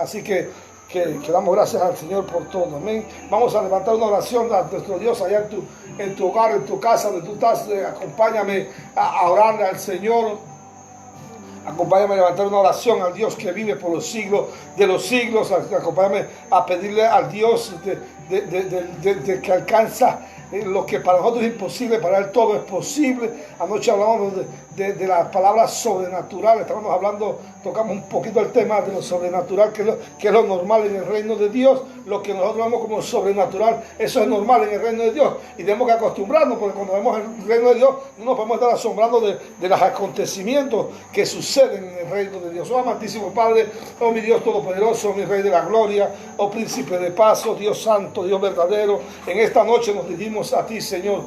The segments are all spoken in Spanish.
Así que damos gracias al Señor por todo. Amén. Vamos a levantar una oración a nuestro Dios allá en tu hogar, en tu casa, donde tú estás. Acompáñame a orarle al Señor. Acompáñame a levantar una oración al Dios que vive por los siglos de los siglos. Acompáñame a pedirle al Dios de que alcanza lo que para nosotros es imposible, para Él todo es posible. Anoche hablamos de las palabras sobrenaturales, estábamos hablando, tocamos un poquito el tema de lo sobrenatural, que es lo normal en el reino de Dios. Lo que nosotros vemos como sobrenatural, eso es normal en el reino de Dios, y tenemos que acostumbrarnos, porque cuando vemos el reino de Dios no nos podemos estar asombrando de los acontecimientos que suceden en el reino de Dios. Oh amantísimo Padre, oh mi Dios todopoderoso, mi Rey de la gloria, oh príncipe de paz, oh Dios santo, Dios verdadero, en esta noche nos dirigimos a ti, Señor,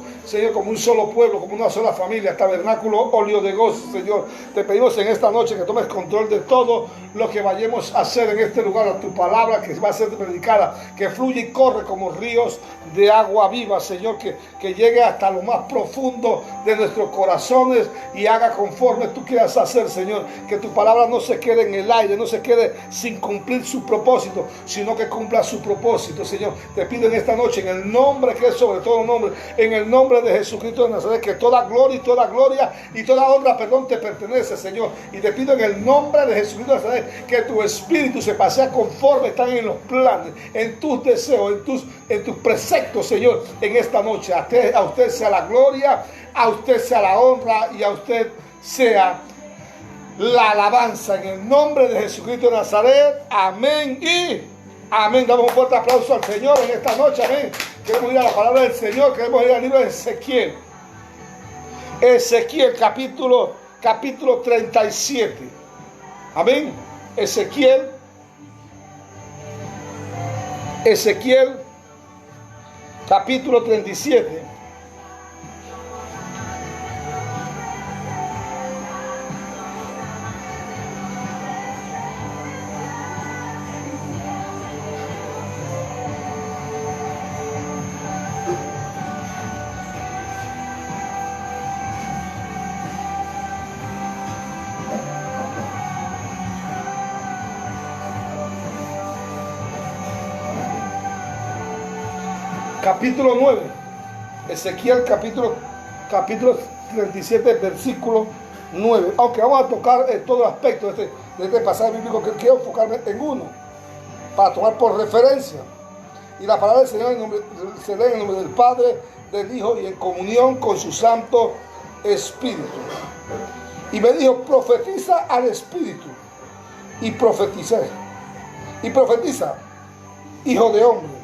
como un solo pueblo, como una sola familia, tabernáculo óleo de gozo, Señor. Te pedimos en esta noche que tomes control de todo lo que vayamos a hacer en este lugar, a tu palabra que va a ser predicada, que fluye y corre como ríos de agua viva, Señor, que llegue hasta lo más profundo de nuestros corazones y haga conforme tú quieras hacer, Señor. Que tu palabra no se quede en el aire, no se quede sin cumplir su propósito, sino que cumpla su propósito, Señor. Te pido en esta noche, en el nombre que es sobre todo nombre, en el nombre de Jesucristo de Nazaret, que toda gloria y toda honra, te pertenece, Señor. Y te pido en el nombre de Jesucristo de Nazaret que tu espíritu se pasea conforme están en los planes, en tus deseos, en tus preceptos, Señor, en esta noche. A usted sea la gloria, a usted sea la honra y a usted sea la alabanza, en el nombre de Jesucristo de Nazaret. Amén y amén. Damos un fuerte aplauso al Señor en esta noche. Amén. Queremos ir a la palabra del Señor, queremos ir al libro de Ezequiel. Ezequiel capítulo 37. Amén. Ezequiel capítulo 37. Capítulo 9, Ezequiel capítulo 37, versículo 9. Aunque vamos a tocar todo el aspecto de este pasaje bíblico, que quiero enfocarme en uno, para tomar por referencia. Y la palabra del Señor se lee en el nombre del Padre, del Hijo y en comunión con su Santo Espíritu. Y me dijo, profetiza al Espíritu. Y profeticé. Y profetiza, hijo de hombre.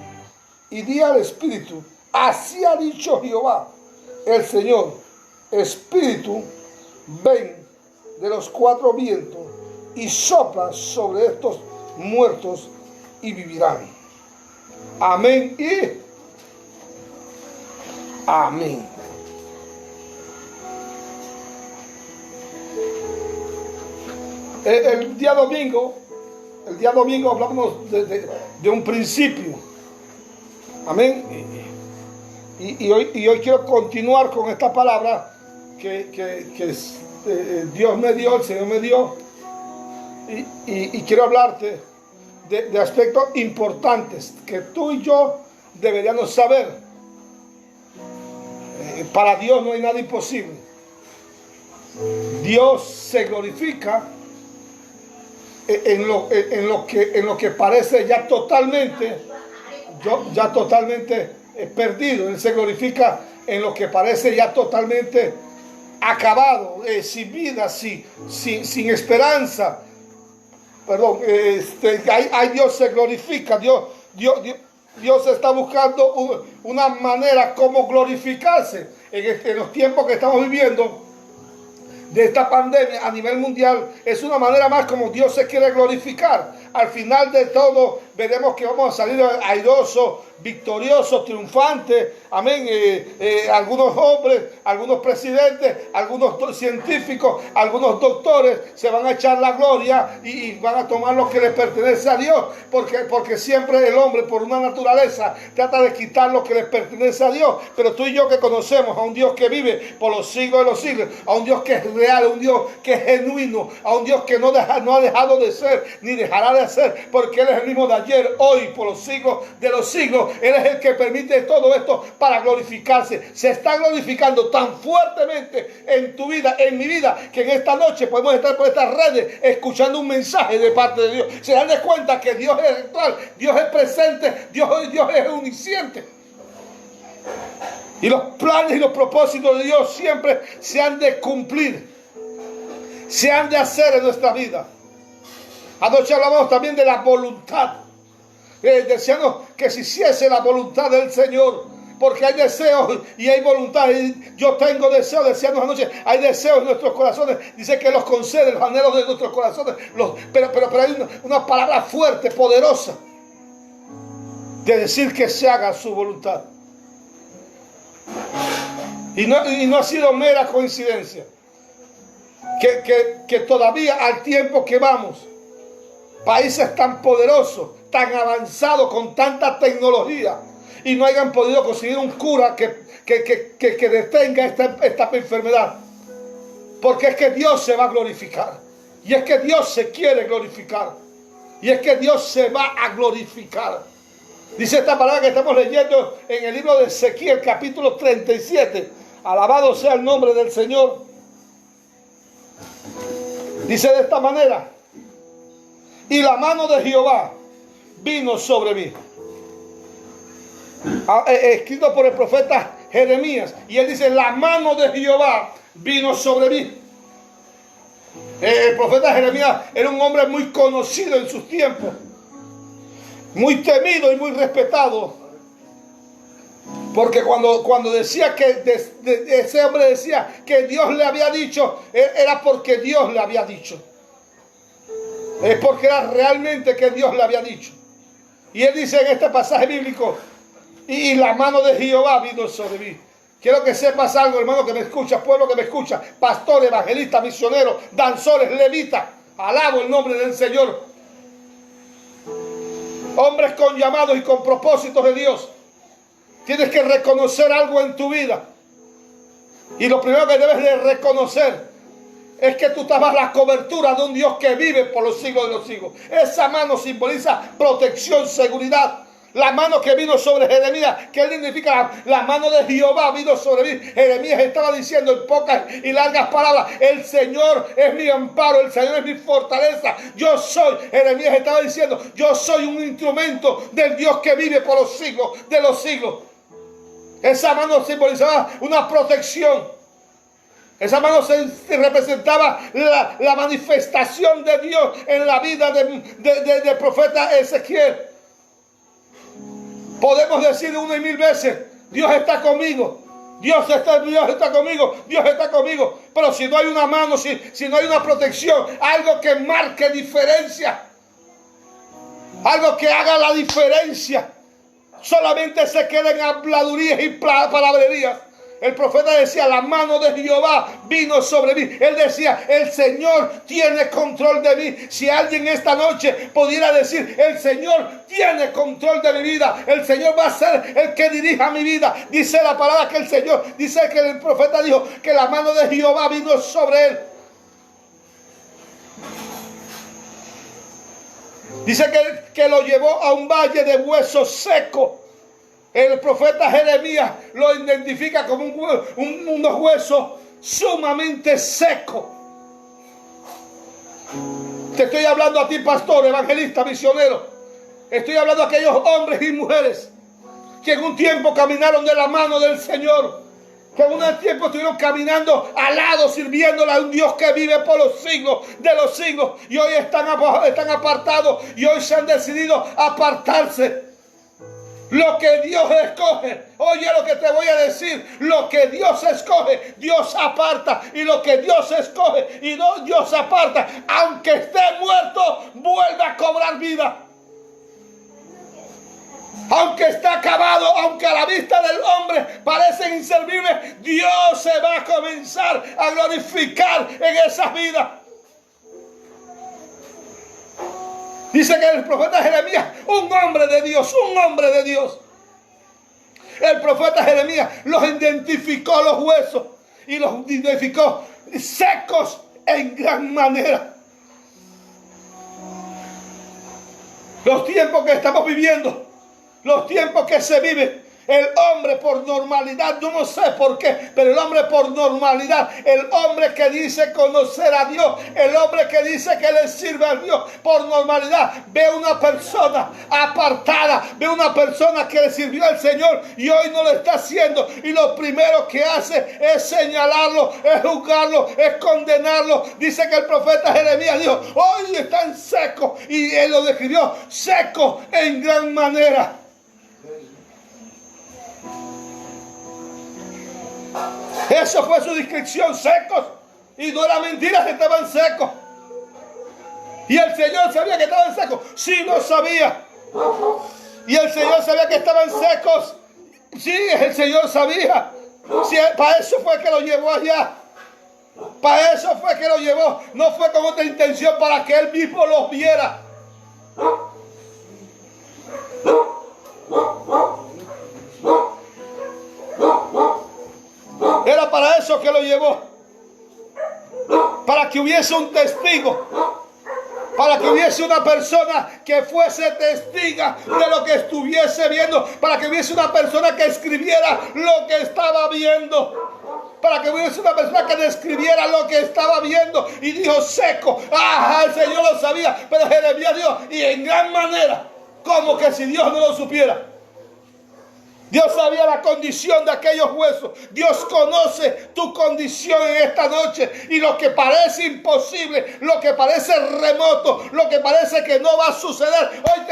Y di al Espíritu, así ha dicho Jehová, el Señor, Espíritu, ven de los cuatro vientos y sopla sobre estos muertos y vivirán. Amén y amén. El día domingo hablamos de un principio. Amén. Y hoy quiero continuar con esta palabra que Dios me dio, el Señor me dio. Y quiero hablarte de aspectos importantes que tú y yo deberíamos saber. Para Dios no hay nada imposible. Dios se glorifica en lo que parece ya totalmente perdido. Él se glorifica en lo que parece ya totalmente acabado, sin vida, sin esperanza. Perdón, Dios se glorifica. Dios está buscando una manera como glorificarse en los tiempos que estamos viviendo de esta pandemia a nivel mundial. Es una manera más como Dios se quiere glorificar. Al final de todo veremos que vamos a salir airosos, victoriosos, triunfantes, amén, algunos hombres, algunos presidentes, algunos científicos, algunos doctores se van a echar la gloria y van a tomar lo que les pertenece a Dios, porque siempre el hombre por una naturaleza trata de quitar lo que les pertenece a Dios, pero tú y yo que conocemos a un Dios que vive por los siglos de los siglos, a un Dios que es real, a un Dios que es genuino, a un Dios que no ha dejado de ser ni dejará de ser, porque Él es el mismo de ayer, hoy, por los siglos de los siglos. Él es el que permite todo esto para glorificarse. Se está glorificando tan fuertemente en tu vida, en mi vida, que en esta noche podemos estar por estas redes escuchando un mensaje de parte de Dios. Se dan de cuenta que Dios es actual, Dios es presente, Dios es omnisciente. Y los planes y los propósitos de Dios siempre se han de cumplir, se han de hacer en nuestra vida. Anoche hablamos también de la voluntad. Deseando que se hiciese la voluntad del Señor, porque hay deseos y hay voluntad. Y yo tengo deseos, decíamos anoche, hay deseos en nuestros corazones. Dice que los concede, los anhelos de nuestros corazones. Pero hay una palabra fuerte, poderosa, de decir que se haga su voluntad. Y no ha sido mera coincidencia que todavía al tiempo que vamos, países tan poderosos, tan avanzados, con tanta tecnología, y no hayan podido conseguir un cura que detenga esta enfermedad. Porque es que Dios se va a glorificar. Y es que Dios se quiere glorificar. Y es que Dios se va a glorificar. Dice esta palabra que estamos leyendo en el libro de Ezequiel, capítulo 37. Alabado sea el nombre del Señor. Dice de esta manera: y la mano de Jehová vino sobre mí. Escrito por el profeta Jeremías. Y él dice: la mano de Jehová vino sobre mí. El profeta Jeremías era un hombre muy conocido en sus tiempos, muy temido y muy respetado, porque cuando decía que ese hombre decía que Dios le había dicho, era porque Dios le había dicho. Es porque era realmente que Dios le había dicho. Y él dice en este pasaje bíblico: y la mano de Jehová vino sobre mí. Quiero que sepas algo, hermano, que me escucha, pueblo que me escucha, pastor, evangelista, misionero, danzores, levitas. Alabo el nombre del Señor. Hombres con llamados y con propósitos de Dios. Tienes que reconocer algo en tu vida. Y lo primero que debes de reconocer es que tú estás bajo la cobertura de un Dios que vive por los siglos de los siglos. Esa mano simboliza protección, seguridad. La mano que vino sobre Jeremías, que él significa la mano de Jehová vino sobre mí. Jeremías estaba diciendo en pocas y largas palabras: el Señor es mi amparo, el Señor es mi fortaleza. Yo soy, Jeremías estaba diciendo, yo soy un instrumento del Dios que vive por los siglos de los siglos. Esa mano simbolizaba una protección. Esa mano representaba la manifestación de Dios en la vida del profeta Ezequiel. Podemos decir una y mil veces: Dios está conmigo, Dios está conmigo, Dios está conmigo. Pero si no hay una mano, si no hay una protección, algo que marque diferencia, algo que haga la diferencia, solamente se queda en habladurías y palabrerías. El profeta decía: la mano de Jehová vino sobre mí. Él decía: el Señor tiene control de mí. Si alguien esta noche pudiera decir: el Señor tiene control de mi vida, el Señor va a ser el que dirija mi vida. Dice la palabra que el Señor, dice que el profeta dijo que la mano de Jehová vino sobre él. Dice que lo llevó a un valle de huesos secos. El profeta Jeremías lo identifica como unos huesos sumamente secos. Te estoy hablando a ti, pastor, evangelista, misionero. Estoy hablando a aquellos hombres y mujeres que en un tiempo caminaron de la mano del Señor, que en un tiempo estuvieron caminando al lado, sirviéndole a un Dios que vive por los siglos de los siglos, y hoy están apartados y hoy se han decidido apartarse. Lo que Dios escoge, oye lo que te voy a decir, lo que Dios escoge, Dios aparta, y lo que Dios escoge y no Dios aparta, aunque esté muerto, vuelve a cobrar vida. Aunque está acabado, aunque a la vista del hombre parecen inservibles, Dios se va a comenzar a glorificar en esas vidas. Dice que el profeta Jeremías, un hombre de Dios, un hombre de Dios. El profeta Jeremías los identificó los huesos y los identificó secos en gran manera. Los tiempos que estamos viviendo, los tiempos que se viven, el hombre por normalidad, yo no sé por qué, pero el hombre por normalidad, el hombre que dice conocer a Dios, el hombre que dice que le sirve a Dios por normalidad, ve una persona apartada, ve una persona que le sirvió al Señor y hoy no lo está haciendo, y lo primero que hace es señalarlo, es juzgarlo, es condenarlo. Dice que el profeta Jeremías dijo, hoy están secos, y él lo describió, secos en gran manera. Eso fue su descripción, secos. Y no era mentira que estaban secos. Y el Señor sabía que estaban secos. Sí, lo sabía. Y el Señor sabía que estaban secos. Sí, el Señor sabía. Sí, para eso fue que lo llevó allá. Para eso fue que lo llevó. No fue con otra intención, para que Él mismo los viera. Era para eso que lo llevó. Para que hubiese un testigo. Para que hubiese una persona que fuese testiga de lo que estuviese viendo. Para que hubiese una persona que escribiera lo que estaba viendo. Para que hubiese una persona que describiera lo que estaba viendo. Y dijo seco. Ah, el Señor lo sabía. Pero Jeremías dijo, y en gran manera. Como que si Dios no lo supiera. Dios sabía la condición de aquellos huesos. Dios conoce tu condición en esta noche. Y lo que parece imposible, lo que parece remoto, lo que parece que no va a suceder, hoy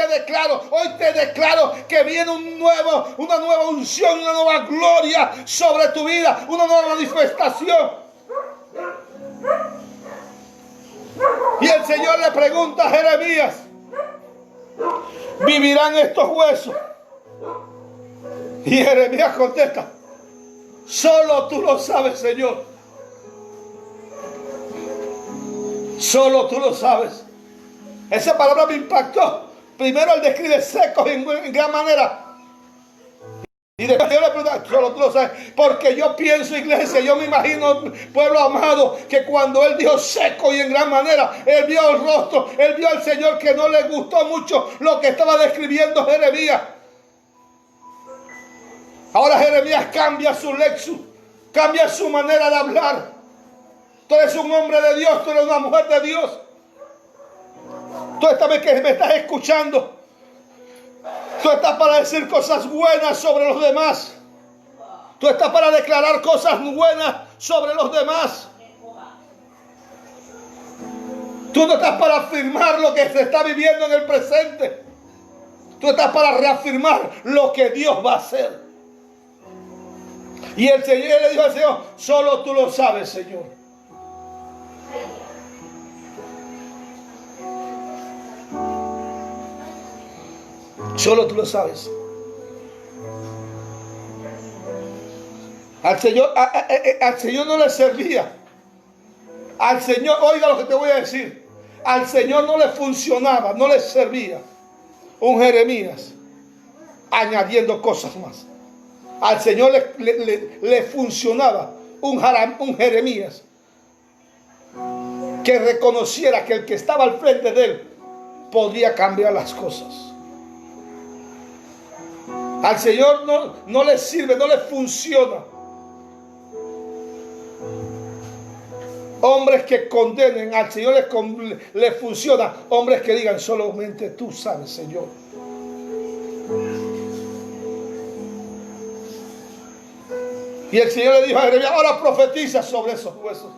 te declaro que viene una nueva unción, una nueva gloria sobre tu vida, una nueva manifestación. Y el Señor le pregunta a Jeremías, ¿vivirán estos huesos? Y Jeremías contesta, solo tú lo sabes, Señor. Solo tú lo sabes. Esa palabra me impactó. Primero él describe secos en gran manera. Y después yo le pregunto, solo tú lo sabes. Porque yo pienso, iglesia, yo me imagino, pueblo amado, que cuando él dijo seco y en gran manera, él vio el rostro, él vio al Señor que no le gustó mucho lo que estaba describiendo Jeremías. Ahora Jeremías cambia su lexus, cambia su manera de hablar. Tú eres un hombre de Dios, tú eres una mujer de Dios. Tú que me estás escuchando, tú estás para decir cosas buenas sobre los demás. Tú estás para declarar cosas buenas sobre los demás. Tú no estás para afirmar lo que se está viviendo en el presente. Tú estás para reafirmar lo que Dios va a hacer. Y el Señor le dijo al Señor, solo tú lo sabes, Señor. Solo tú lo sabes. Al Señor no le servía. Al Señor, oiga lo que te voy a decir. Al Señor no le funcionaba, no le servía un Jeremías añadiendo cosas más. Al Señor le funcionaba un Jeremías que reconociera que el que estaba al frente de él podía cambiar las cosas. Al Señor no le sirve, no le funciona hombres que condenen. Al Señor le funciona hombres que digan, solamente tú sabes, Señor. Y el Señor le dijo a Jeremías, ahora profetiza sobre esos huesos.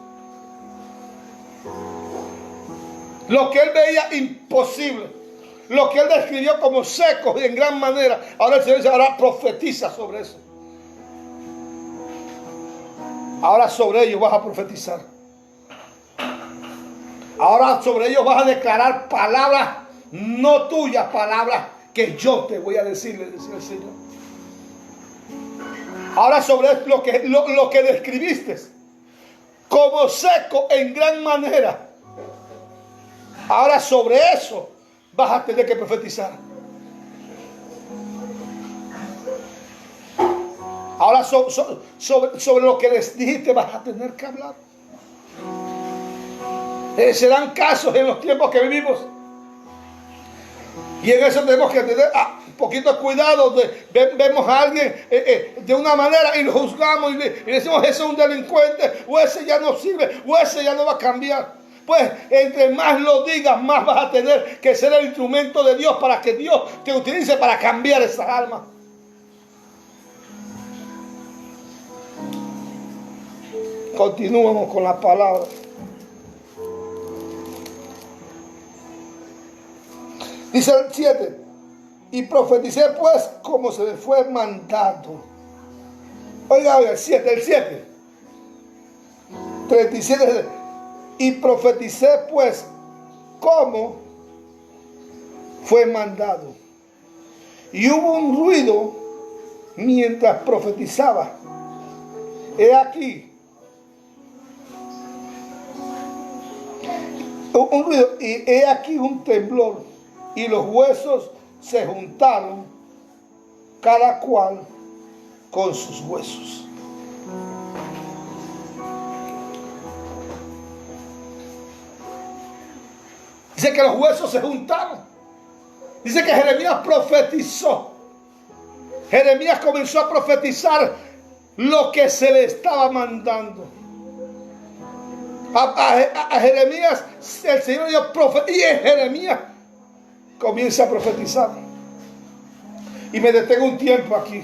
Lo que él veía imposible, lo que él describió como secos y en gran manera, ahora el Señor dice, ahora profetiza sobre eso. Ahora sobre ellos vas a profetizar. Ahora sobre ellos vas a declarar palabras no tuyas, palabras que yo te voy a decir, le decía el Señor. Ahora sobre lo que describiste como seco en gran manera, ahora sobre eso vas a tener que profetizar. Ahora sobre lo que les dijiste vas a tener que hablar. Se dan casos en los tiempos que vivimos. Y en eso tenemos que tener un poquito de cuidado. Vemos a alguien de una manera y lo juzgamos y le decimos, ese es un delincuente, o ese ya no sirve, o ese ya no va a cambiar. Pues entre más lo digas, más vas a tener que ser el instrumento de Dios para que Dios te utilice para cambiar esas almas. Continuamos con la palabra. Dice el 7. Y profeticé pues como se me fue mandado. Oiga, el 7. 37. Y profeticé pues como fue mandado. Y hubo un ruido mientras profetizaba. He aquí. Un ruido, y he aquí un temblor, y los huesos se juntaron, cada cual con sus huesos. Dice que los huesos se juntaron. Dice que Jeremías profetizó. Jeremías comenzó a profetizar lo que se le estaba mandando. A Jeremías, el Señor dio profecía, y Jeremías comienza a profetizar. Y me detengo un tiempo aquí.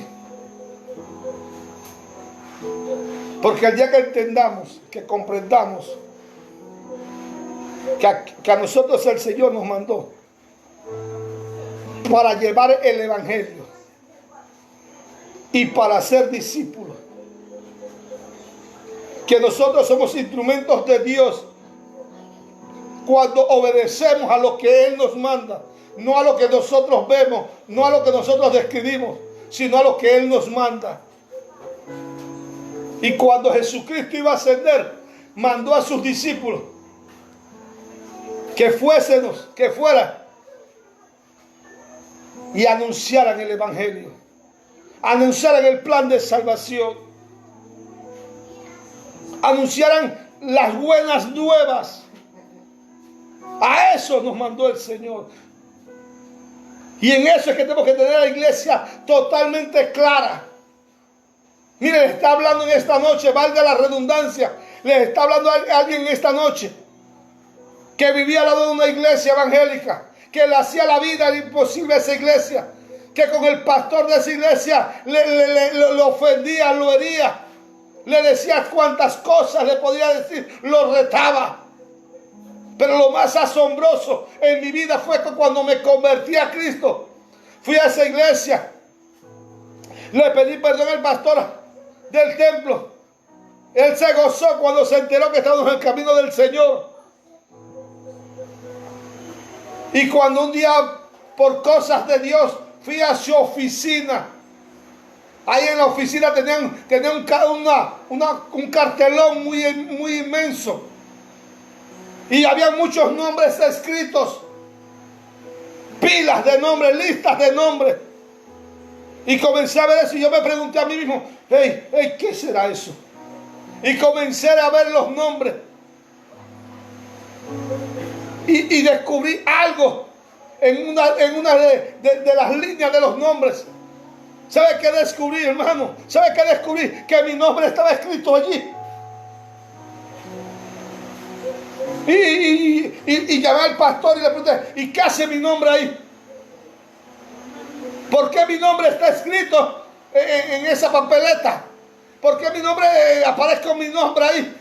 Porque el día que entendamos, que comprendamos que a nosotros el Señor nos mandó para llevar el Evangelio y para ser discípulos, que nosotros somos instrumentos de Dios cuando obedecemos a lo que Él nos manda, no a lo que nosotros vemos, no a lo que nosotros describimos, sino a lo que Él nos manda. Y cuando Jesucristo iba a ascender, mandó a sus discípulos que fueran y anunciaran el Evangelio, anunciaran el plan de salvación, anunciaran las buenas nuevas. A eso nos mandó el Señor. Y en eso es que tenemos que tener a la iglesia totalmente clara. Mire, les está hablando en esta noche, valga la redundancia, les está hablando a alguien en esta noche que vivía al lado de una iglesia evangélica, que le hacía la vida imposible a esa iglesia, que con el pastor de esa iglesia le ofendía, lo hería, le decía cuantas cosas le podía decir, lo retaba. Pero lo más asombroso en mi vida fue que cuando me convertí a Cristo, fui a esa iglesia, le pedí perdón al pastor del templo. Él se gozó cuando se enteró que estábamos en el camino del Señor. Y cuando un día, por cosas de Dios, fui a su oficina, ahí en la oficina tenían un cartelón muy inmenso. Y había muchos nombres escritos, pilas de nombres, listas de nombres. Y comencé a ver eso y yo me pregunté a mí mismo, ¿qué será eso? Y comencé a ver los nombres. Y descubrí algo en una de las líneas de los nombres. ¿Sabe qué descubrí, hermano? ¿Sabe qué descubrí? Que mi nombre estaba escrito allí. Y llamé al pastor y le pregunté, ¿y qué hace mi nombre ahí? ¿Por qué mi nombre está escrito en esa papeleta? ¿Por qué mi nombre aparece mi nombre ahí?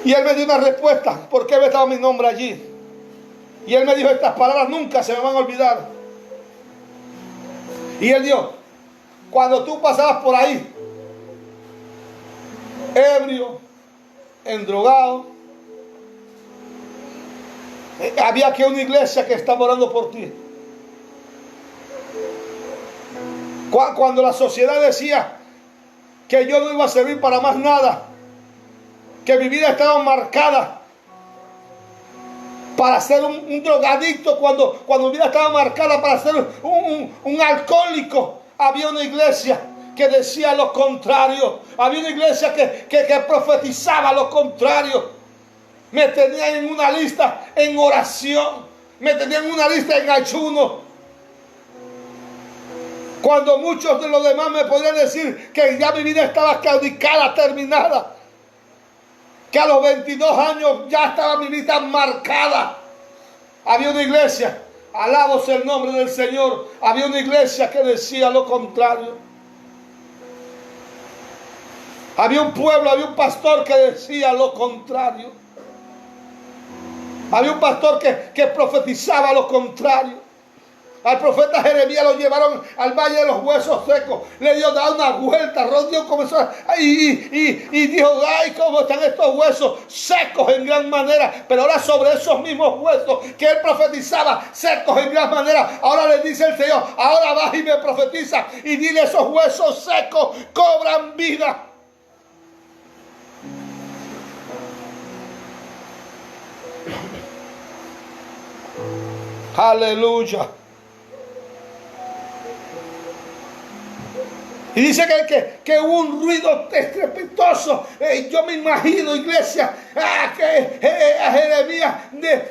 Y él me dio una respuesta, ¿por qué estaba mi nombre allí? Y él me dijo, estas palabras nunca se me van a olvidar. Y él dijo, cuando tú pasabas por ahí, ebrio, endrogado, Había que una iglesia que estaba orando por ti. Cuando la sociedad decía que yo no iba a servir para más nada, que mi vida estaba marcada para ser un drogadicto, cuando mi vida estaba marcada para ser un alcohólico, había una iglesia que decía lo contrario. Había una iglesia que profetizaba lo contrario. Me tenían en una lista en oración, me tenían en una lista en ayuno. Cuando muchos de los demás me podrían decir que ya mi vida estaba claudicada, terminada, que a los 22 años ya estaba mi vida marcada. Había una iglesia, alabo sea el nombre del Señor, había una iglesia que decía lo contrario. Había un pueblo, había un pastor que decía lo contrario. Había un pastor que profetizaba lo contrario. Al profeta Jeremías lo llevaron al valle de los huesos secos. Le dio dar una vuelta. Dios comenzó y dijo: ay, cómo están estos huesos secos en gran manera. Pero ahora sobre esos mismos huesos que él profetizaba secos en gran manera, ahora le dice el Señor: ahora vas y me profetiza y dile: esos huesos secos cobran vida. Aleluya. Y dice que hubo un ruido estrepitoso. Yo me imagino, iglesia, a Jeremías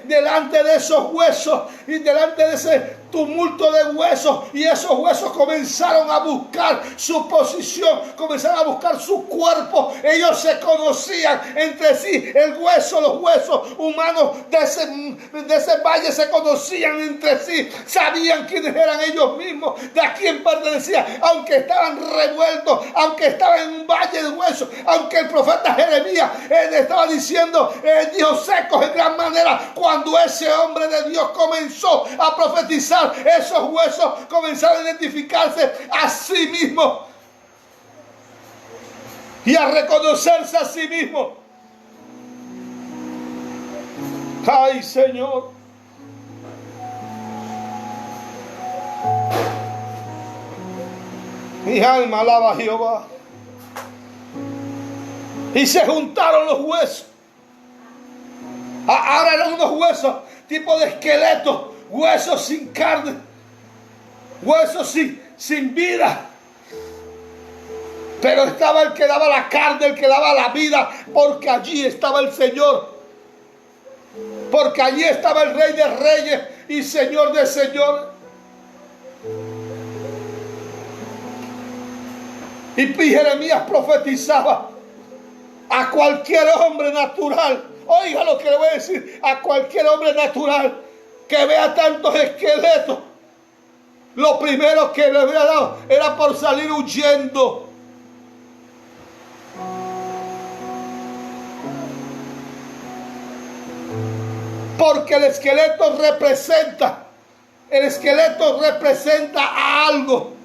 delante de esos huesos y delante de ese tumulto de huesos. Y esos huesos comenzaron a buscar su posición, comenzaron a buscar su cuerpo. Ellos se conocían entre sí. Los huesos humanos de ese valle se conocían entre sí. Sabían quiénes eran ellos mismos, de a quién pertenecían, aunque estaban revueltos, aunque estaban en un valle de huesos, aunque el profeta Jeremías estaba diciendo, dijo secos en gran manera. Cuando ese hombre de Dios comenzó a profetizar, esos huesos comenzaron a identificarse a sí mismos y a reconocerse a sí mismos. Ay, Señor. Mi alma alaba a Jehová. Y se juntaron los huesos. Ahora eran unos huesos tipo de esqueletos, huesos sin carne, huesos sin vida. Pero estaba el que daba la carne, el que daba la vida, porque allí estaba el Señor. Porque allí estaba el Rey de Reyes y Señor de Señores. Y Jeremías profetizaba a cualquier hombre natural. Oiga lo que le voy a decir: a cualquier hombre natural que vea tantos esqueletos, lo primero que le había dado era por salir huyendo. Porque el esqueleto representa a algo.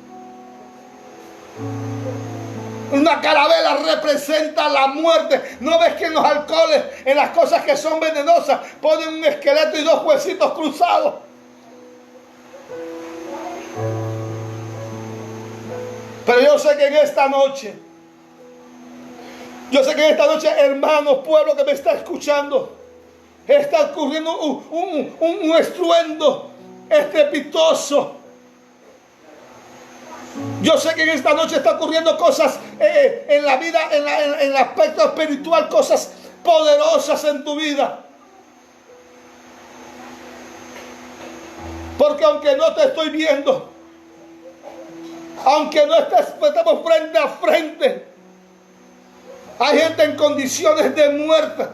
Una carabela representa la muerte. ¿No ves que en los alcoholes, en las cosas que son venenosas, ponen un esqueleto y dos huesitos cruzados? Pero yo sé que en esta noche, hermanos, pueblo que me está escuchando, está ocurriendo un estruendo estrepitoso. Yo sé que en esta noche está ocurriendo cosas en la vida, en el aspecto espiritual, cosas poderosas en tu vida. Porque aunque no te estoy viendo, aunque no estemos frente a frente, hay gente en condiciones de muerte,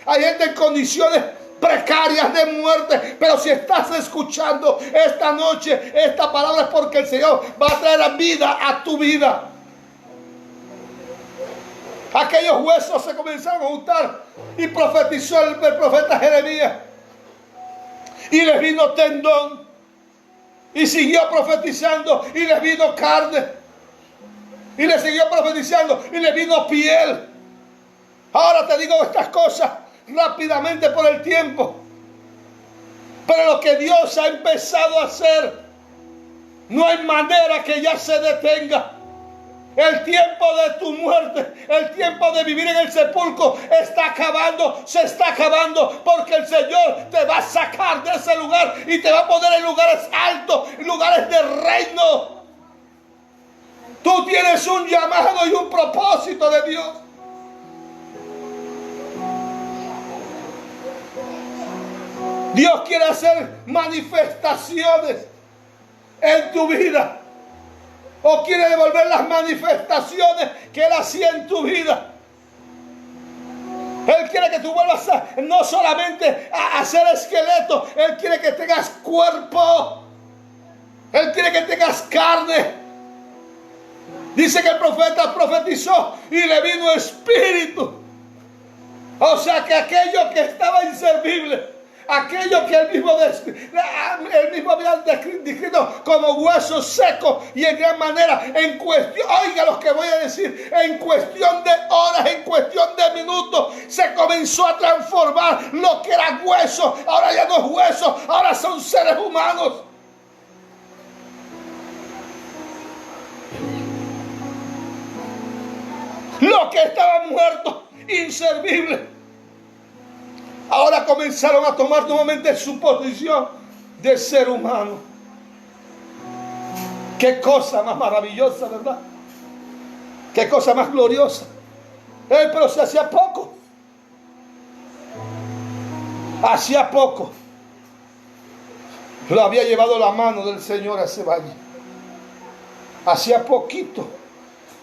hay gente en condiciones precarias de muerte. Pero si estás escuchando esta noche esta palabra, es porque el Señor va a traer vida a tu vida. Aquellos huesos se comenzaron a juntar y profetizó el profeta Jeremías, y les vino tendón, y siguió profetizando y les vino carne, y le siguió profetizando y le vino piel. Ahora te digo estas cosas rápidamente por el tiempo. Pero lo que Dios ha empezado a hacer, no hay manera que ya se detenga. El tiempo de tu muerte, el tiempo de vivir en el sepulcro está acabando, se está acabando, porque el Señor te va a sacar de ese lugar y te va a poner en lugares altos, en lugares de reino. Tú tienes un llamado y un propósito de Dios. Dios quiere hacer manifestaciones en tu vida. O quiere devolver las manifestaciones que Él hacía en tu vida. Él quiere que tú vuelvas no solamente a ser esqueleto. Él quiere que tengas cuerpo. Él quiere que tengas carne. Dice que el profeta profetizó y le vino espíritu. O sea que aquello que estaba inservible, aquello que él mismo había descrito como huesos secos, y en gran manera, en cuestión, oiga lo que voy a decir, en cuestión de horas, en cuestión de minutos, se comenzó a transformar lo que era hueso. Ahora ya no es hueso, ahora son seres humanos. Lo que estaba muerto, inservible, ahora comenzaron a tomar nuevamente su posición de ser humano. Qué cosa más maravillosa, ¿verdad? Qué cosa más gloriosa. Pero se hacía poco. Hacía poco lo había llevado la mano del Señor a ese valle. Hacía poquito.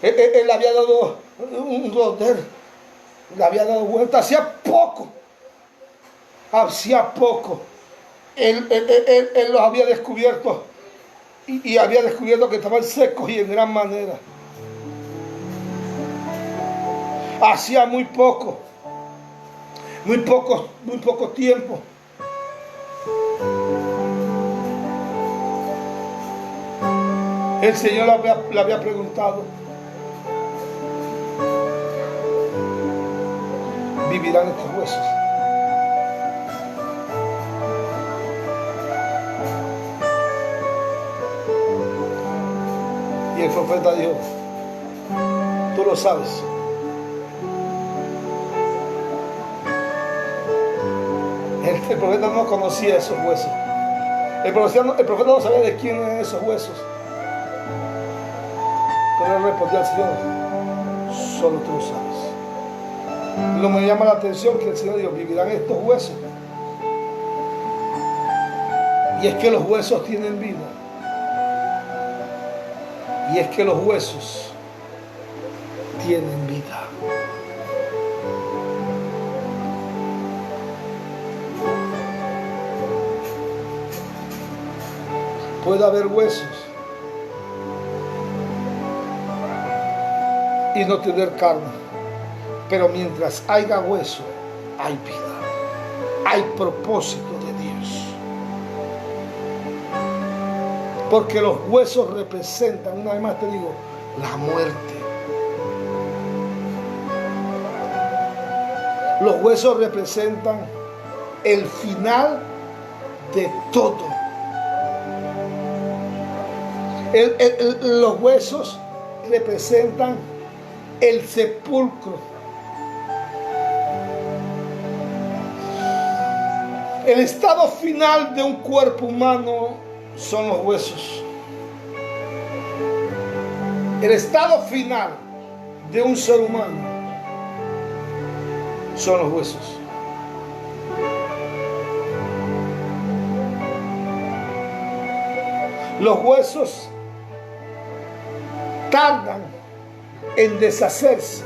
Él había dado un rodeo. Le había dado vuelta. Hacía poco. Hacía poco. Él los había descubierto. Y había descubierto que estaban secos y en gran manera. Hacía muy poco. Muy poco tiempo. El Señor le había preguntado: ¿vivirán estos huesos? Y el profeta dijo: tú lo sabes. El profeta no conocía esos huesos. El profeta no sabía de quién eran esos huesos. Pero él respondió al Señor: solo tú lo sabes. Lo me llama la atención que el Señor dijo: ¿vivirán estos huesos? Y es que los huesos tienen vida. Y es que los huesos tienen vida. Puede haber huesos y no tener carne, pero mientras haya hueso, hay vida, hay propósito de Dios. Porque los huesos representan, una vez más te digo, la muerte. Los huesos representan el final de todo. Los huesos representan el sepulcro. El estado final de un cuerpo humano son los huesos. El estado final de un ser humano son los huesos. Los huesos tardan en deshacerse.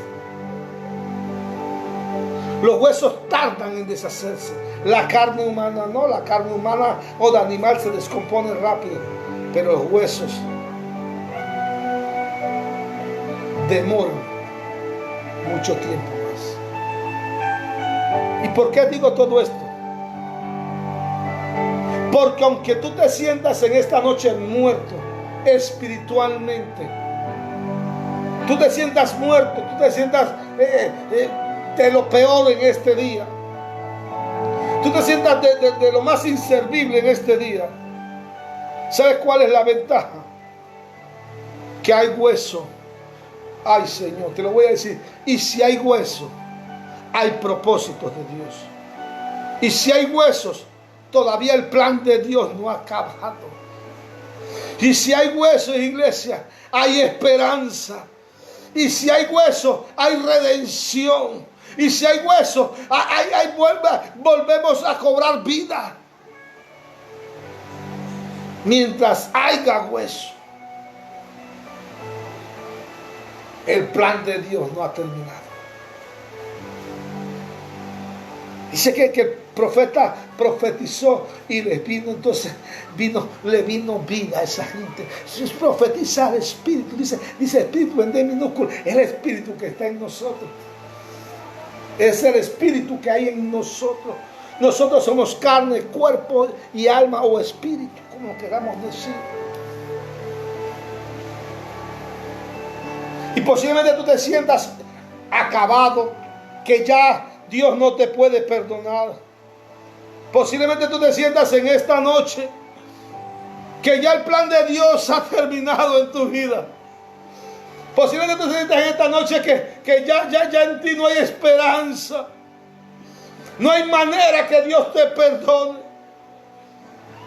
Los huesos tardan en deshacerse. La carne humana no. La carne humana o de animal se descompone rápido. Pero los huesos demoran mucho tiempo más. ¿Y por qué digo todo esto? Porque aunque tú te sientas en esta noche muerto espiritualmente, tú te sientas muerto, tú te sientas de lo peor en este día, tú te sientas de lo más inservible en este día. ¿Sabes cuál es la ventaja? Que hay hueso. Ay, Señor, te lo voy a decir. Y si hay hueso, hay propósitos de Dios. Y si hay huesos, todavía el plan de Dios no ha acabado. Y si hay huesos, iglesia, hay esperanza. Y si hay huesos, hay redención. Y si hay huesos, volvemos a cobrar vida. Mientras haya hueso, el plan de Dios no ha terminado. Dice que el profeta profetizó y le vino vida a esa gente. Es profetizar el espíritu. Dice espíritu en D minúsculo. El espíritu que está en nosotros. Es el espíritu que hay en nosotros. Nosotros somos carne, cuerpo y alma o espíritu, como queramos decir. Y posiblemente tú te sientas acabado, que ya Dios no te puede perdonar. Posiblemente tú te sientas en esta noche que ya el plan de Dios ha terminado en tu vida. Posiblemente tú te sientas en esta noche que ya en ti no hay esperanza. No hay manera que Dios te perdone.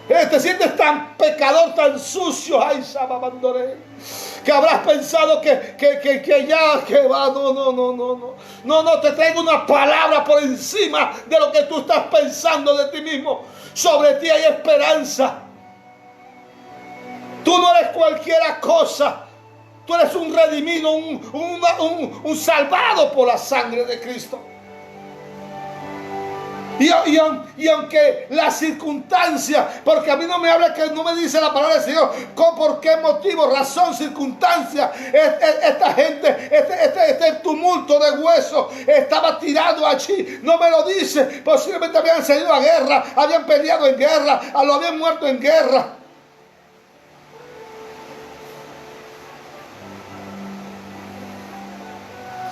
Te sientes tan pecador, tan sucio, ay, Sababandoré, que habrás pensado que va. No, te traigo una palabra por encima de lo que tú estás pensando de ti mismo. Sobre ti hay esperanza. Tú no eres cualquiera cosa. Tú eres un redimido, un salvado por la sangre de Cristo. Y aunque la circunstancia, porque a mí no me habla, que no me dice la palabra del Señor, por qué motivo, razón, circunstancia, esta gente, este tumulto de huesos estaba tirado allí, no me lo dice. Posiblemente habían salido a guerra, habían peleado en guerra, lo habían muerto en guerra.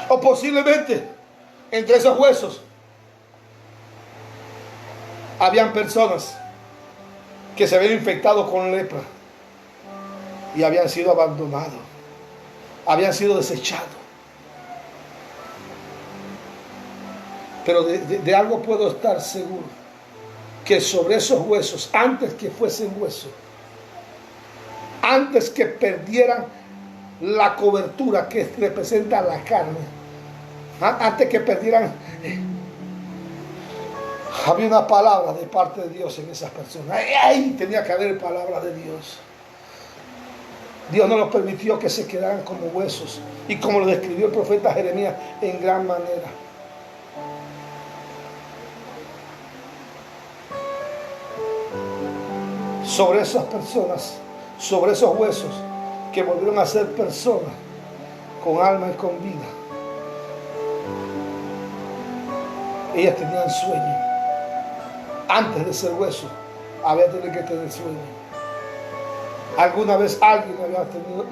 O posiblemente entre esos huesos habían personas que se habían infectado con lepra y habían sido abandonados, habían sido desechados. Pero de algo puedo estar seguro, que sobre esos huesos, antes que fuesen huesos, antes que perdieran la cobertura que representa la carne, antes que perdieran, había una palabra de parte de Dios en esas personas. Ahí tenía que haber palabra de Dios. Dios no los permitió que se quedaran como huesos, y como lo describió el profeta Jeremías en gran manera. Sobre esas personas, sobre esos huesos que volvieron a ser personas con alma y con vida, ellas tenían sueño. Antes de ser hueso, había tenido que tener sueño. Alguna vez alguien le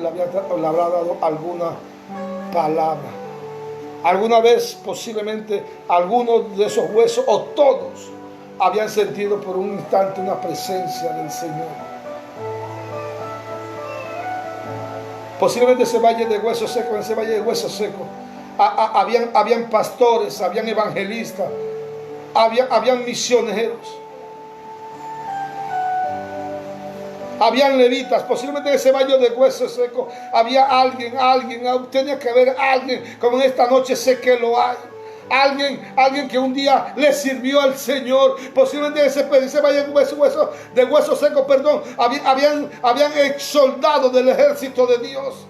habrá dado alguna palabra. Alguna vez, posiblemente, algunos de esos huesos, o todos, habían sentido por un instante una presencia del Señor. Posiblemente ese valle de huesos secos, en ese valle de huesos secos, habían pastores, habían evangelistas, habían misioneros, habían levitas. Posiblemente en ese valle de huesos secos había alguien, tenía que haber alguien, como en esta noche sé que lo hay. Alguien que un día le sirvió al Señor. Posiblemente en ese valle de huesos secos, habían soldados del ejército de Dios.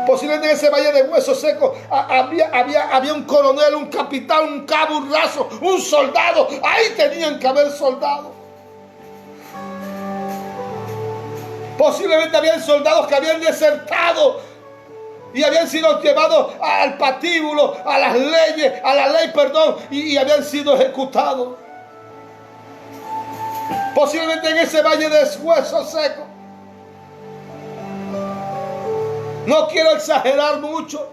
Posiblemente en ese valle de huesos secos había un coronel, un capitán, un cabo, un raso, un soldado. Ahí tenían que haber soldados. Posiblemente habían soldados que habían desertado y habían sido llevados al patíbulo, a la ley, y habían sido ejecutados. Posiblemente en ese valle de huesos secos. No quiero exagerar mucho,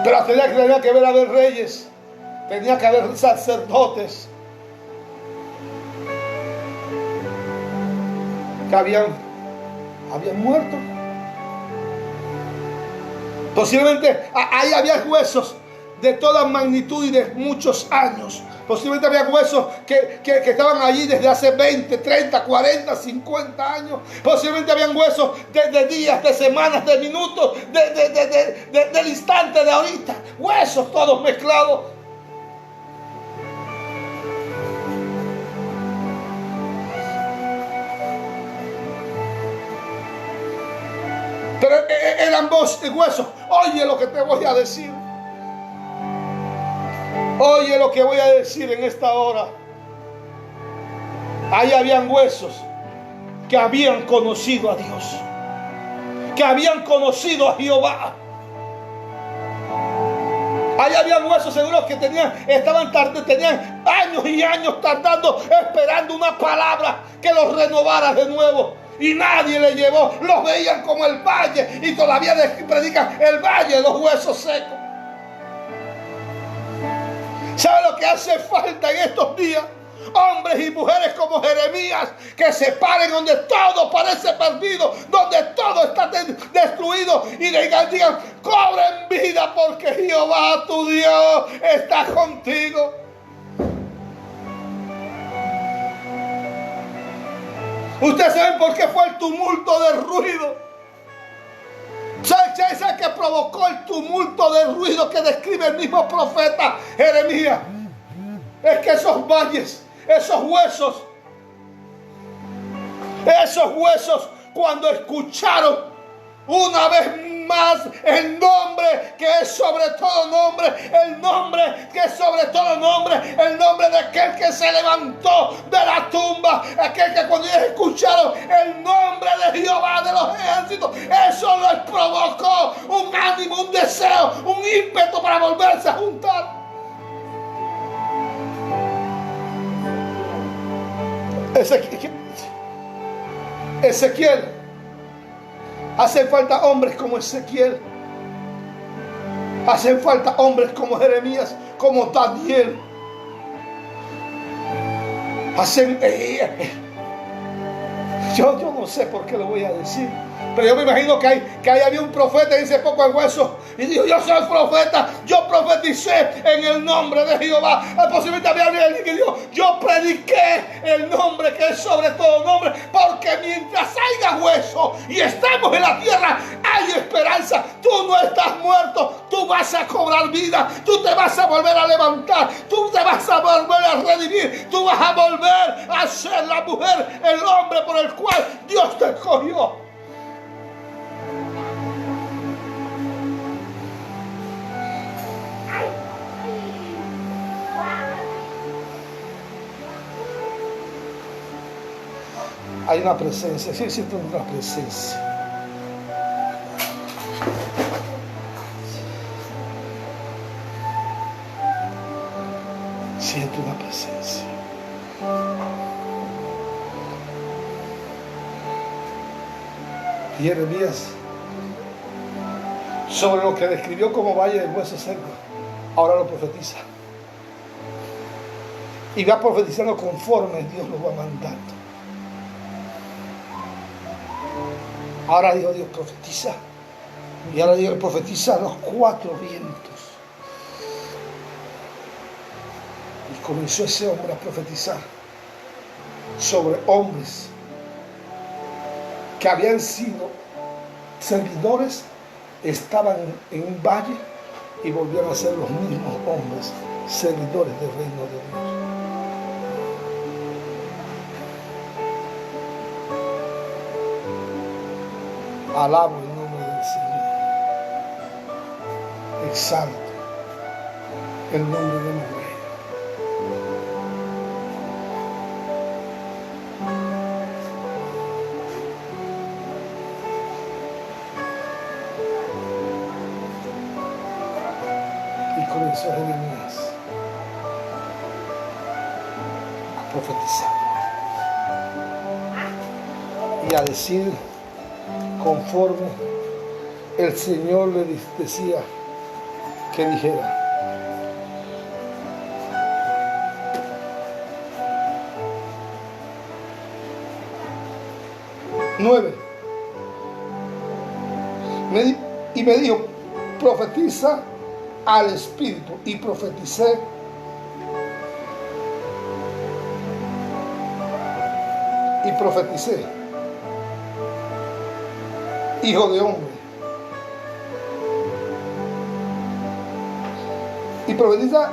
Pero tenía que haber reyes, tenía que haber sacerdotes que habían muerto. Posiblemente ahí había huesos de toda magnitud y de muchos años. Posiblemente había huesos que estaban allí desde hace 20, 30, 40, 50 años. Posiblemente habían huesos de días, de semanas, de minutos, del instante de ahorita. Huesos todos mezclados. Pero eran huesos. Oye lo que te voy a decir. Oye lo que voy a decir en esta hora. Ahí habían huesos que habían conocido a Dios, que habían conocido a Jehová. Ahí habían huesos seguros que tenían años y años tardando, esperando una palabra que los renovara de nuevo. Y nadie le llevó. Los veían como el valle, y todavía predican el valle de los huesos secos. ¿Sabe lo que hace falta en estos días? Hombres y mujeres como Jeremías, que se paren donde todo parece perdido, donde todo está destruido, y digan, cobren vida, porque Jehová tu Dios está contigo. Ustedes saben por qué fue el tumulto de ruido. ¿Sabe qué provocó el tumulto de ruido que describe el mismo profeta Jeremías? Es que esos valles, esos huesos, cuando escucharon una vez más el nombre que es sobre todo nombre, el nombre que es sobre todo nombre, el nombre de aquel que se levantó de la tumba, aquel que cuando ellos escucharon el nombre de Jehová de los ejércitos, eso les provocó un ánimo, un deseo, un ímpetu para volverse a juntar. Ezequiel. Hacen falta hombres como Ezequiel. Hacen falta hombres como Jeremías, como Daniel. Yo no sé por qué lo voy a decir, pero yo me imagino que ahí había un profeta en ese poco de huesos y dijo: yo soy profeta, yo profeticé en el nombre de Jehová. Posiblemente había alguien que dijo: yo prediqué el nombre que es sobre todo nombre, porque mientras haya hueso y estemos en la tierra, hay esperanza. Tú no estás muerto, tú vas a cobrar vida, tú te vas a volver a levantar, tú te vas a volver a redimir, tú vas a volver a ser la mujer, el hombre por el cual Dios te escogió. Hay una presencia, sí, siento una presencia. Siento una presencia. Jeremías, sobre lo que describió como valle de huesos secos, ahora lo profetiza. Y va profetizando conforme Dios lo va mandando. Ahora Dios profetiza. Y ahora Dios profetiza a los cuatro vientos. Y comenzó ese hombre a profetizar sobre hombres que habían sido servidores, estaban en un valle y volvieron a ser los mismos hombres, servidores del reino de Dios. Alabo el nombre del Señor. Exalto el nombre de mi Rey. Y comenzó Jeremías a profetizar y a decir conforme el Señor le decía que dijera. Nueve. Y me dijo, profetiza al Espíritu. Y profeticé. Y profeticé. Hijo de hombre. Y profetiza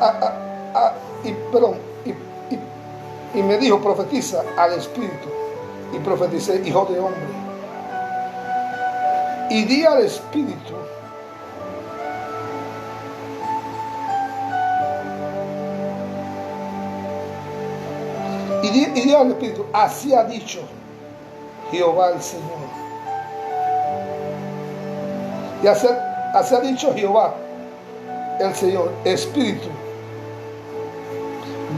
y me dijo, profetiza al Espíritu. Y profeticé, hijo de hombre. Y di al Espíritu. Y di al Espíritu, así ha dicho Jehová el Señor. Y así ha dicho Jehová el Señor, Espíritu,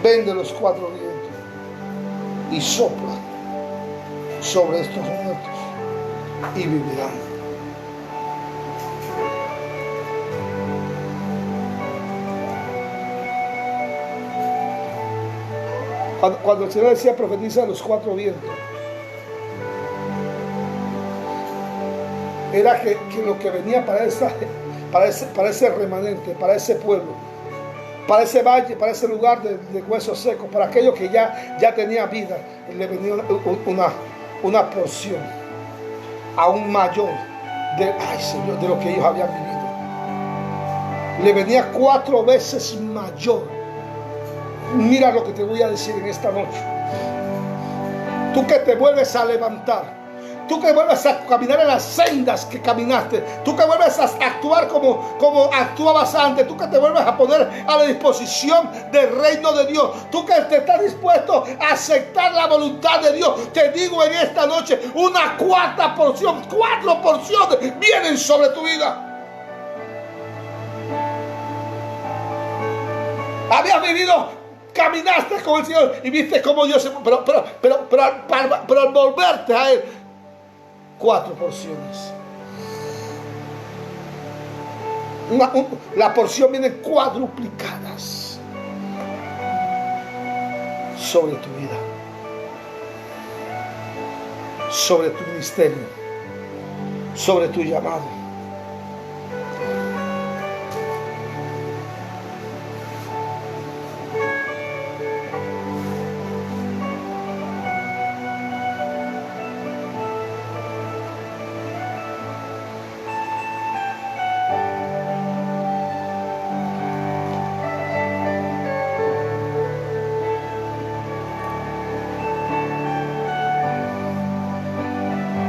ven de los cuatro vientos y sopla sobre estos muertos y vivirán. Cuando el Señor decía profetiza a los cuatro vientos, era que lo que venía para ese remanente, para ese pueblo, para ese valle, para ese lugar de huesos secos, para aquellos que ya tenía vida, le venía una porción aún mayor de lo que ellos habían vivido. Le venía 4 veces mayor. Mira lo que te voy a decir en esta noche. Tú que te vuelves a levantar, tú que vuelves a caminar en las sendas que caminaste, tú que vuelves a actuar como actuabas antes, tú que te vuelves a poner a la disposición del reino de Dios, tú que te estás dispuesto a aceptar la voluntad de Dios, te digo en esta noche, una cuarta porción, 4 porciones vienen sobre tu vida. Habías vivido, caminaste con el Señor y viste cómo Dios se... Pero al volverte a Él, 4 porciones. La porción viene cuadruplicadas sobre tu vida, sobre tu ministerio, sobre tu llamado.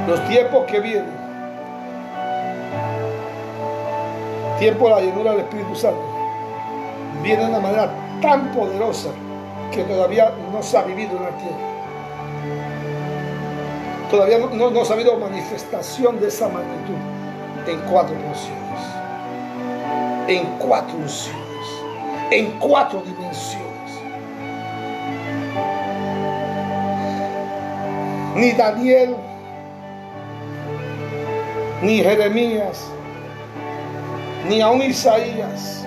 Los tiempos que vienen, tiempo de la llenura del Espíritu Santo, viene de una manera tan poderosa que todavía no se ha vivido en la tierra. Todavía no se ha habido manifestación de esa magnitud en 4 porciones, en 4 unciones, en 4 dimensiones. Ni Daniel, ni Jeremías, ni aún Isaías,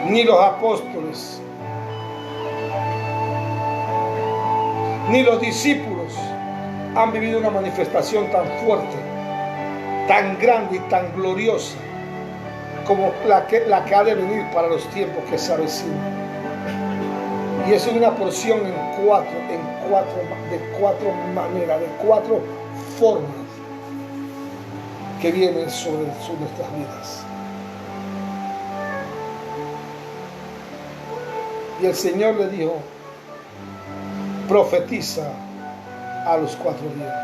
ni los apóstoles, ni los discípulos han vivido una manifestación tan fuerte, tan grande y tan gloriosa como la que ha de venir para los tiempos que se avecinan. Y eso es una porción de 4 maneras, de 4 formas que vienen sobre nuestras vidas. Y el Señor le dijo, profetiza a los 4 vientos.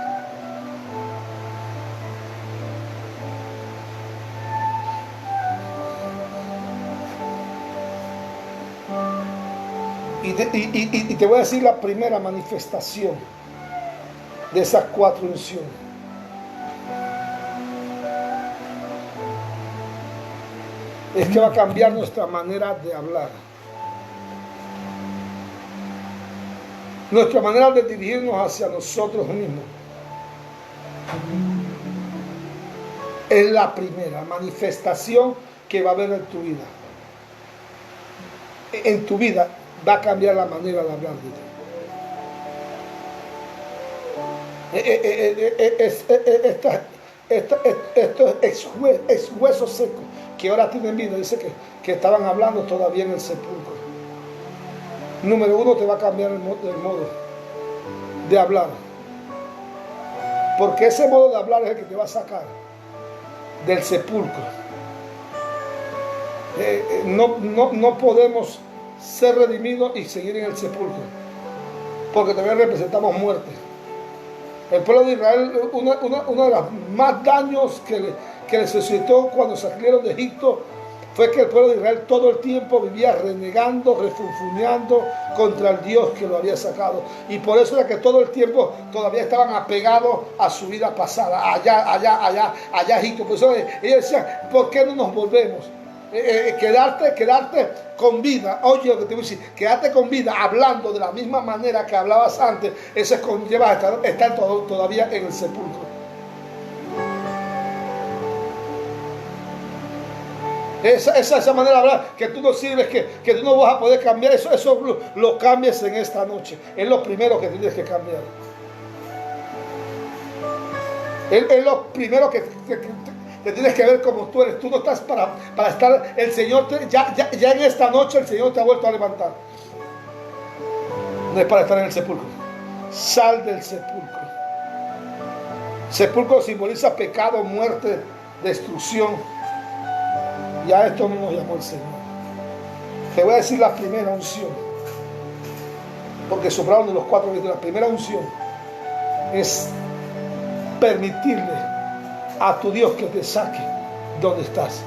Y te voy a decir la primera manifestación de esas 4 unciones. Es que va a cambiar nuestra manera de hablar, nuestra manera de dirigirnos hacia nosotros mismos. Es la primera manifestación que va a haber en tu vida. En tu vida va a cambiar la manera de hablar de Dios. Estos huesos secos que ahora tienen vida, dice que estaban hablando todavía en el sepulcro. Número uno, te va a cambiar el modo de hablar, porque ese modo de hablar es el que te va a sacar del sepulcro. No podemos ser redimidos y seguir en el sepulcro, porque también representamos muerte. El pueblo de Israel, uno de los más daños que les suscitó cuando salieron de Egipto fue que el pueblo de Israel todo el tiempo vivía renegando, refunfuñando contra el Dios que lo había sacado. Y por eso era que todo el tiempo todavía estaban apegados a su vida pasada, allá Egipto. Por eso ellos decían, ¿por qué no nos volvemos? Quedarte con vida, oye lo que te voy a decir, quedarte con vida hablando de la misma manera que hablabas antes, eso conlleva a estar todavía en el sepulcro. Esa manera de hablar que tú no sirves, que tú no vas a poder cambiar, eso lo cambies en esta noche. Es lo primero que tienes que cambiar. Es lo primero que te tienes que ver como tú eres. Tú no estás para estar. El Señor ya en esta noche el Señor te ha vuelto a levantar. No es para estar en el sepulcro. Sal del sepulcro. Sepulcro simboliza pecado, muerte, destrucción. Y a esto no nos llamó el Señor. Te voy a decir la primera unción, porque sobraron de los 4 días. La primera unción es permitirle a tu Dios que te saque donde estás.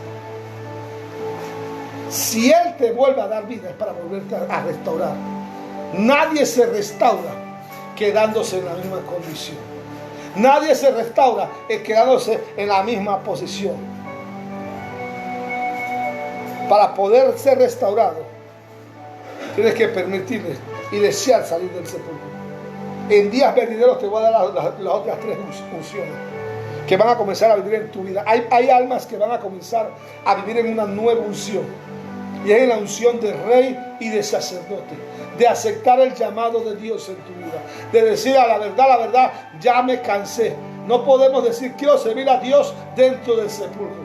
Si Él te vuelve a dar vida, es para volverte a restaurar. Nadie se restaura quedándose en la misma condición. Nadie se restaura quedándose en la misma posición. Para poder ser restaurado, tienes que permitirle y desear salir del sepulcro. En días venideros te voy a dar las otras 3 unciones que van a comenzar a vivir en tu vida. Hay almas que van a comenzar a vivir en una nueva unción, y es en la unción de rey y de sacerdote, de aceptar el llamado de Dios en tu vida, de decir a la verdad, ya me cansé. No podemos decir quiero servir a Dios dentro del sepulcro.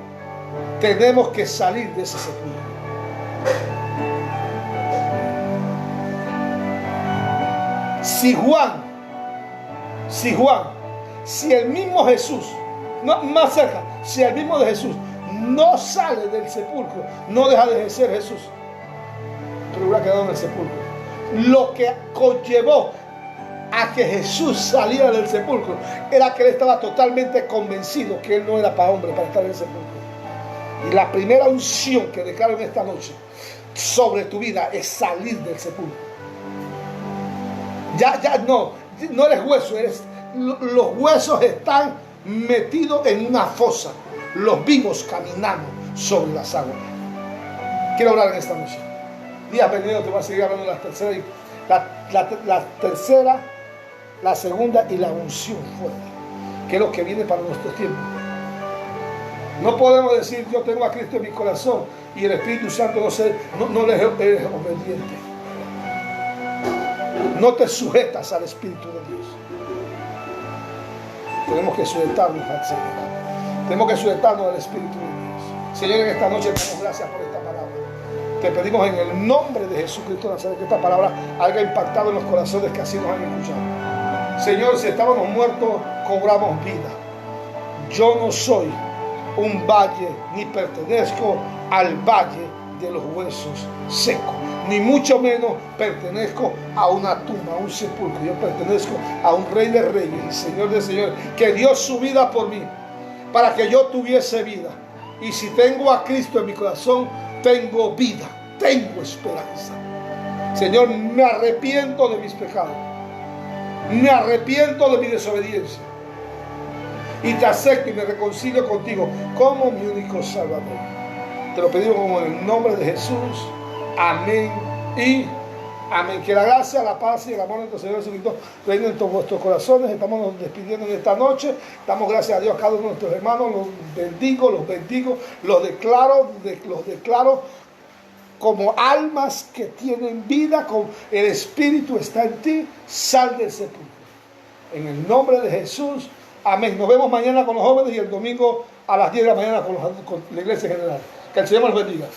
Tenemos que salir de ese sepulcro. Si el mismo Jesús, no, más cerca, si el mismo de Jesús no sale del sepulcro, no deja de ser Jesús, pero hubiera quedado en el sepulcro. Lo que conllevó a que Jesús saliera del sepulcro era que él estaba totalmente convencido que él no era para hombre, para estar en el sepulcro. Y la primera unción que declaro en esta noche sobre tu vida es salir del sepulcro. No eres hueso, los huesos están metidos en una fosa. Los vivos caminamos sobre las aguas. Quiero orar en esta noche. Días venidos te voy a seguir hablando de la tercera, la segunda y la unción fuerte, que es lo que viene para nuestros tiempos. No podemos decir yo tengo a Cristo en mi corazón y el Espíritu Santo no le eres obediente. No te sujetas al Espíritu de Dios. Tenemos que sujetarnos al Señor. Tenemos que sujetarnos al Espíritu de Dios. Señor, en esta noche te damos gracias por esta palabra. Te pedimos en el nombre de Jesucristo de Nazaret que esta palabra haya impactado en los corazones que así nos han escuchado. Señor, si estábamos muertos, cobramos vida. Yo no soy un valle, ni pertenezco al valle de los huesos secos, ni mucho menos pertenezco a una tumba, a un sepulcro. Yo pertenezco a un Rey de Reyes y Señor de Señores, que dio su vida por mí, para que yo tuviese vida. Y si tengo a Cristo en mi corazón, tengo vida, tengo esperanza. Señor, me arrepiento de mis pecados, me arrepiento de mi desobediencia, y te acepto y me reconcilio contigo como mi único Salvador. Te lo pedimos como en el nombre de Jesús. Amén y Amén. Que la gracia, la paz y el amor de nuestro Señor Jesucristo reinen en todos vuestros corazones. Estamos despidiendo en esta noche. Damos gracias a Dios a cada uno de nuestros hermanos. Los bendigo, los declaro como almas que tienen vida, con el Espíritu está en ti. Sal del sepulcro. En el nombre de Jesús. Amén. Nos vemos mañana con los jóvenes y el domingo a las 10 de la mañana con la iglesia general. Que el Señor los bendiga.